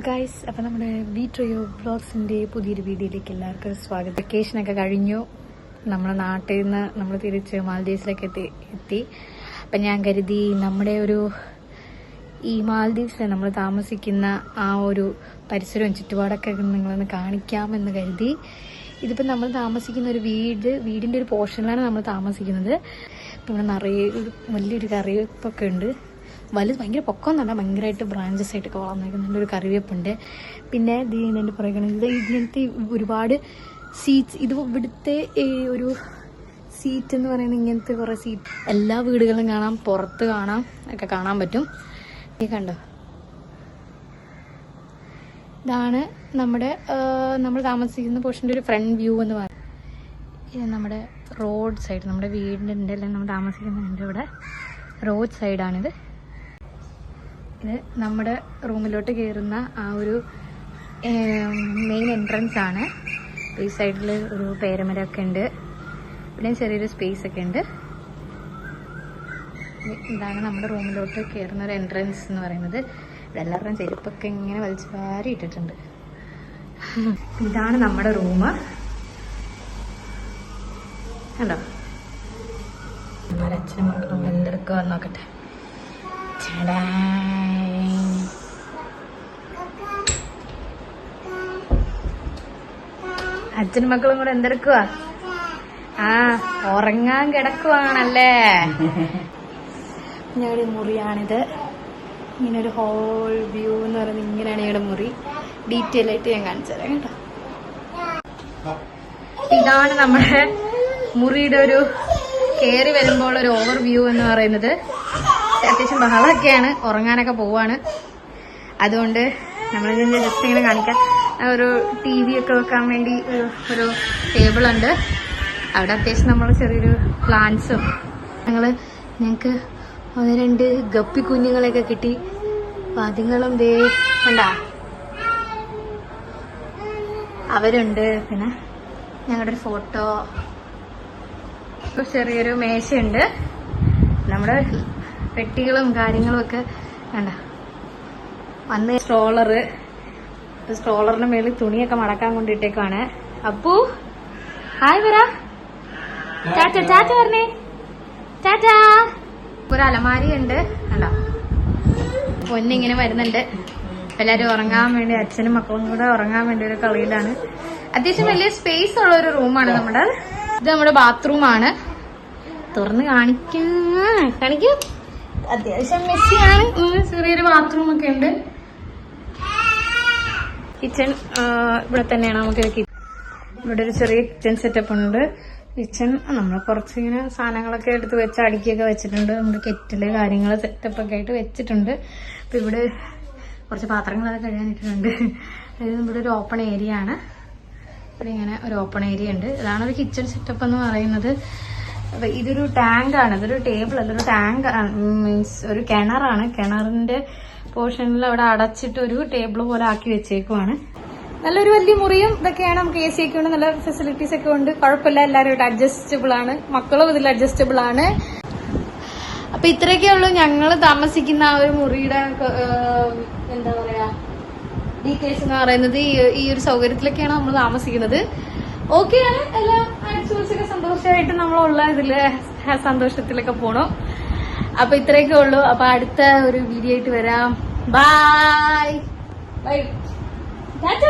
Guys, അപ്പം നമ്മുടെ വീട്രിയോ വ്ളോഗ്സിൻ്റെ പുതിയൊരു വീഡിയോയിലേക്ക് എല്ലാവർക്കും സ്വാഗതം. വെക്കേഷനൊക്കെ കഴിഞ്ഞു. നമ്മുടെ നാട്ടിൽ നിന്ന് നമ്മൾ തിരിച്ച് മാൽദീവ്സിലേക്ക് എത്തി. അപ്പം ഞാൻ കരുതി നമ്മുടെ ഈ മാൽദീവ്സിൽ നമ്മൾ താമസിക്കുന്ന ആ ഒരു പരിസരവും ചുറ്റുപാടൊക്കെ നിങ്ങളൊന്ന് കാണിക്കാമെന്ന് കരുതി. ഇതിപ്പോൾ നമ്മൾ താമസിക്കുന്ന ഒരു വീടിൻ്റെ ഒരു പോർഷനിലാണ് നമ്മൾ താമസിക്കുന്നത്. ഇവിടെ നിറയെ വലിയൊരു കറിവേപ്പൊക്കെ ഉണ്ട്. ഭയങ്കര പൊക്കമൊന്നുമല്ല, ഭയങ്കരമായിട്ട് ബ്രാഞ്ചസ് ആയിട്ടൊക്കെ വളർന്നിരിക്കുന്നുണ്ട്. ഒരു കറിവേപ്പുണ്ട്. പിന്നെ ഇതിൻ്റെ പുറകെ ഇങ്ങനത്തെ ഒരുപാട് സീറ്റ്സ്. ഇത് ഇവിടുത്തെ ഒരു സീറ്റ് എന്ന് പറയുന്നത് ഇങ്ങനത്തെ കുറേ സീറ്റ് എല്ലാ വീടുകളും കാണാം, പുറത്ത് കാണാം, ഒക്കെ കാണാൻ പറ്റും. ഈ കണ്ടോ, ഇതാണ് നമ്മൾ താമസിക്കുന്ന പോർഷൻ്റെ ഒരു ഫ്രണ്ട് വ്യൂ എന്ന് പറയുന്നത്. ഇത് നമ്മുടെ റോഡ് സൈഡ്, നമ്മുടെ വീടിൻ്റെ എല്ലാം നമ്മൾ താമസിക്കുന്നതിൻ്റെ ഇവിടെ റോഡ് സൈഡാണിത്. ഇത് നമ്മുടെ റൂമിലോട്ട് കയറുന്ന ആ ഒരു മെയിൻ എൻട്രൻസ് ആണ്. ഈ സൈഡിൽ ഒരു പേരമരമൊക്കെ ഉണ്ട്. ഇവിടെ ചെറിയൊരു സ്പേസ് ഒക്കെ ഉണ്ട്. ഇതാണ് നമ്മുടെ റൂമിലോട്ട് കയറുന്ന ഒരു എൻട്രൻസ് എന്ന് പറയുന്നത്. എല്ലാവരുടെയും ചെരുപ്പൊക്കെ ഇങ്ങനെ വലിച്ചു വാരി ഇട്ടിട്ടുണ്ട്. ഇതാണ് നമ്മുടെ റൂം. കണ്ടോ, അച്ഛനും മക്കളും എന്തൊക്കെ വന്ന് നോക്കട്ടെ. അച്ഛനും മക്കളും കൂടെ എന്തെടുക്കുക? ഉറങ്ങാൻ കിടക്കുവാണല്ലേ. ഞങ്ങളുടെ മുറിയാണിത്. ഇങ്ങനെ ഒരു ഹോൾ വ്യൂ എന്ന് പറയുന്നത് ഇങ്ങനെയാണ് ഞങ്ങളുടെ മുറി. ഡീറ്റെയിൽ ആയിട്ട് ഞാൻ കാണിച്ചു തരാം കേട്ടോ. ഇതാണ് നമ്മുടെ മുറിയുടെ ഒരു കയറി വരുമ്പോൾ ഒരു ഓവർ വ്യൂ എന്ന് പറയുന്നത്. അത്യാവശ്യം ബഹളമൊക്കെയാണ്, ഉറങ്ങാനൊക്കെ പോവാണ്. അതുകൊണ്ട് നമ്മളിതിൻ്റെ ജസ്റ്റ് ഇങ്ങനെ കാണിക്കാം. ഒരു TV ഒക്കെ വെക്കാൻ വേണ്ടി ഒരു ടേബിളുണ്ട്. അവിടെ അത്യാവശ്യം നമ്മൾ ചെറിയൊരു പ്ലാന്റ്സും ഞങ്ങൾക്ക് 1-2 ഗപ്പി കുഞ്ഞുങ്ങളെയൊക്കെ കിട്ടി. അപ്പം അതുങ്ങളും ദേ കണ്ടാ അവരുണ്ട്. പിന്നെ ഞങ്ങളുടെ ഒരു ഫോട്ടോ, ചെറിയൊരു മേശയുണ്ട്. നമ്മുടെ പെട്ടികളും കാര്യങ്ങളും ഒക്കെ വേണ്ട. വന്ന് സ്ട്രോളറിന്റെ മേളിൽ തുണിയൊക്കെ മടക്കാൻ കൊണ്ടിട്ടേക്കാണ്. അപ്പു ഹായ് വരാ, ടാറ്റ പറഞ്ഞേ, ടാറ്റ. ഒരു അലമാരി ഉണ്ട് അല്ല, പൊന്നിങ്ങനെ വരുന്നുണ്ട്. എല്ലാരും ഉറങ്ങാൻ വേണ്ടി, അച്ഛനും മക്കളും കൂടെ ഉറങ്ങാൻ വേണ്ടി ഒരു കളിയിലാണ്. അത്യാവശ്യം വലിയ സ്പേസ് ഉള്ള ഒരു റൂമാണ് നമ്മുടെ. ഇത് നമ്മുടെ ബാത്റൂമാണ്. തുറന്ന് കാണിക്കും. അത്യാവശ്യം മെസ്സിയാണ്. ചെറിയൊരു ബാത്റൂം ഒക്കെ ഉണ്ട്. കിച്ചൺ ഇവിടെ തന്നെയാണ്. നമുക്ക് ഇവിടെ ഒരു ചെറിയ കിച്ചൺ സെറ്റപ്പ് ഉണ്ട്. കിച്ചൺ നമ്മൾ കുറച്ചിങ്ങനെ സാധനങ്ങളൊക്കെ എടുത്ത് വെച്ച് അടുക്കിയൊക്കെ വെച്ചിട്ടുണ്ട്. നമ്മുടെ കെറ്റില് കാര്യങ്ങൾ സെറ്റപ്പ് ഒക്കെ ആയിട്ട് വെച്ചിട്ടുണ്ട്. അപ്പൊ ഇവിടെ കുറച്ച് പാത്രങ്ങളൊക്കെ കഴുകാനിട്ടുണ്ട്. ഇവിടെ ഒരു ഓപ്പൺ ഏരിയ ആണ്. ഇവിടെ ഇങ്ങനെ ഒരു ഓപ്പൺ ഏരിയ ഉണ്ട്. ഇതാണ് ഒരു കിച്ചൺ സെറ്റപ്പ് എന്ന് പറയുന്നത്. അപ്പൊ ഇതൊരു ടാങ്കാണ്. ഇതൊരു ടേബിൾ അല്ല, ഒരു ടാങ്ക് മീൻസ് ഒരു കിണറാണ്. കിണറിന്റെ പോർഷനിൽ അവിടെ അടച്ചിട്ട് ഒരു ടേബിൾ പോലെ ആക്കി വെച്ചേക്കുവാണ്. നല്ലൊരു വലിയ മുറിയും ഇതൊക്കെയാണ്. നമുക്ക് AC ഒക്കെ ഉണ്ട്, നല്ല ഫെസിലിറ്റീസ് ഒക്കെ ഉണ്ട്. കുഴപ്പമില്ല, എല്ലാവരും അഡ്ജസ്റ്റബിൾ ആണ്. മക്കളും ഇതിൽ അഡ്ജസ്റ്റബിൾ ആണ്. അപ്പൊ ഇത്രയൊക്കെ ഉള്ളൂ ഞങ്ങൾ താമസിക്കുന്ന ആ ഒരു മുറിയുടെ എന്താ പറയാ ഡീറ്റെയിൽസ് എന്ന് പറയുന്നത്. ഈ ഒരു സൗകര്യത്തിലൊക്കെയാണ് നമ്മൾ താമസിക്കുന്നത്. ഓക്കെയാണ്, എല്ലാം അടിച്ചുപൊളിച്ചൊക്കെ സന്തോഷമായിട്ട് നമ്മളുള്ള ഇതില് സന്തോഷത്തിലൊക്കെ പോണു. അപ്പൊ ഇത്രയൊക്കെ ഉള്ളൂ. അപ്പൊ അടുത്ത ഒരു വീഡിയോ ആയിട്ട് വരാം. Bye bye. ടാറ്റ.